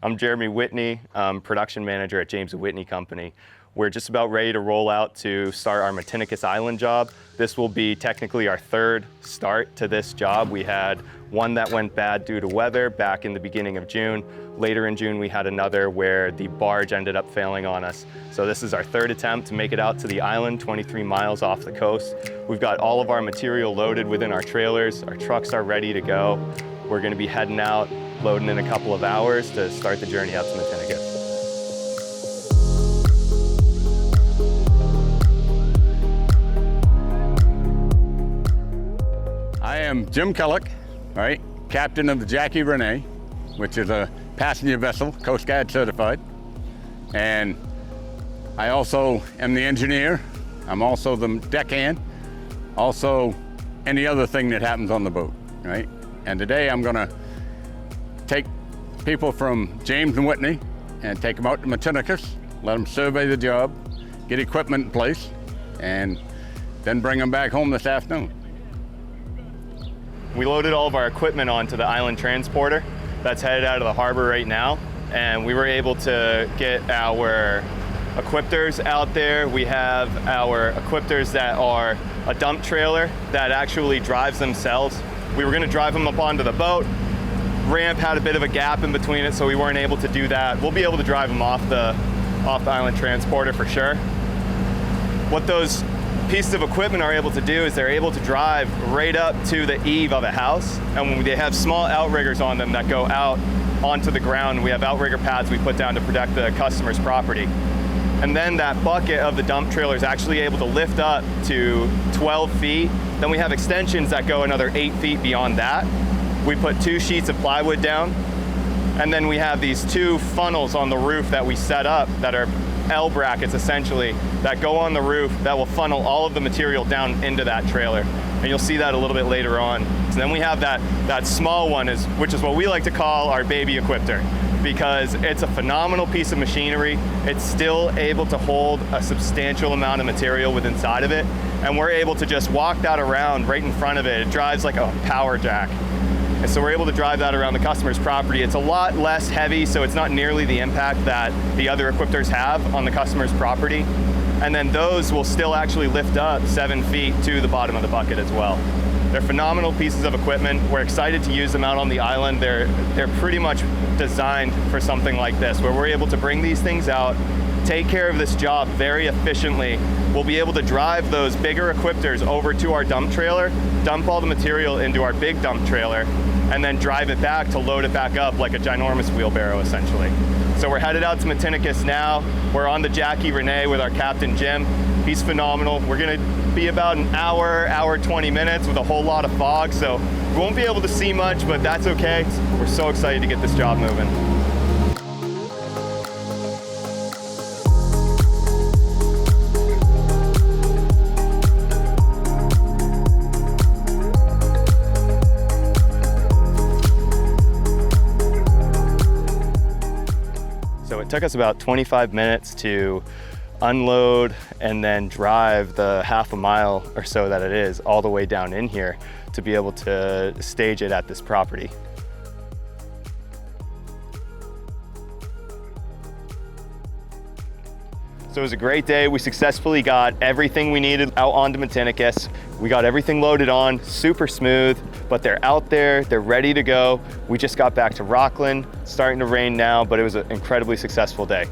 I'm Jeremy Whitney, production manager at James & Whitney Company. We're just about ready to roll out to start our Matinicus Island job. This will be technically our third start to this job. We had one that went bad due to weather back in the beginning of June. Later in June, we had another where the barge ended up failing on us. So this is our third attempt to make it out to the island, 23 miles off the coast. We've got all of our material loaded within our trailers. Our trucks are ready to go. We're gonna be heading out, loading in a couple of hours to start the journey out to Matinicus. I am Jim Kellick, right, captain of the Jackie Renee, which is a passenger vessel, Coast Guard certified. And I also am the engineer. I'm also the deckhand, also any other thing that happens on the boat, right? And today I'm gonna take people from James & Whitney and take them out to Matinicus, let them survey the job, get equipment in place, and then bring them back home this afternoon. We loaded all of our equipment onto the island transporter that's headed out of the harbor right now, and we were able to get our equipters out there. We have our equipters that are a dump trailer that actually drives themselves. We were gonna drive them up onto the boat. Ramp had a bit of a gap in between it, so we weren't able to do that. We'll be able to drive them off the island transporter for sure. What those pieces of equipment are able to do is they're able to drive right up to the eave of a house, and they have small outriggers on them that go out onto the ground. We have outrigger pads we put down to protect the customer's property. And then that bucket of the dump trailer is actually able to lift up to 12 feet. Then we have extensions that go another 8 feet beyond that. We put 2 sheets of plywood down, and then we have these 2 funnels on the roof that we set up that are L brackets essentially that go on the roof that will funnel all of the material down into that trailer. And you'll see that a little bit later on. So then we have that small one, which is what we like to call our baby equipter, because it's a phenomenal piece of machinery. It's still able to hold a substantial amount of material within inside of it. And we're able to just walk that around right in front of it. It drives like a power jack. And so we're able to drive that around the customer's property. It's a lot less heavy, so it's not nearly the impact that the other equipters have on the customer's property. And then those will still actually lift up 7 feet to the bottom of the bucket as well. They're phenomenal pieces of equipment. We're excited to use them out on the island. They're pretty much designed for something like this, where we're able to bring these things out, take care of this job very efficiently. We'll be able to drive those bigger equipters over to our dump trailer, dump all the material into our big dump trailer, and then drive it back to load it back up like a ginormous wheelbarrow, essentially. So we're headed out to Matinicus now. We're on the Jackie Renee with our captain, Jim. He's phenomenal. We're gonna be about an hour 20 minutes with a whole lot of fog, so we won't be able to see much, but that's okay. We're so excited to get this job moving. So it took us about 25 minutes to unload and then drive the half a mile or so that it is all the way down in here to be able to stage it at this property. So it was a great day. We successfully got everything we needed out onto Matinicus. We got everything loaded on, super smooth, but they're out there, they're ready to go. We just got back to Rockland, starting to rain now, but it was an incredibly successful day.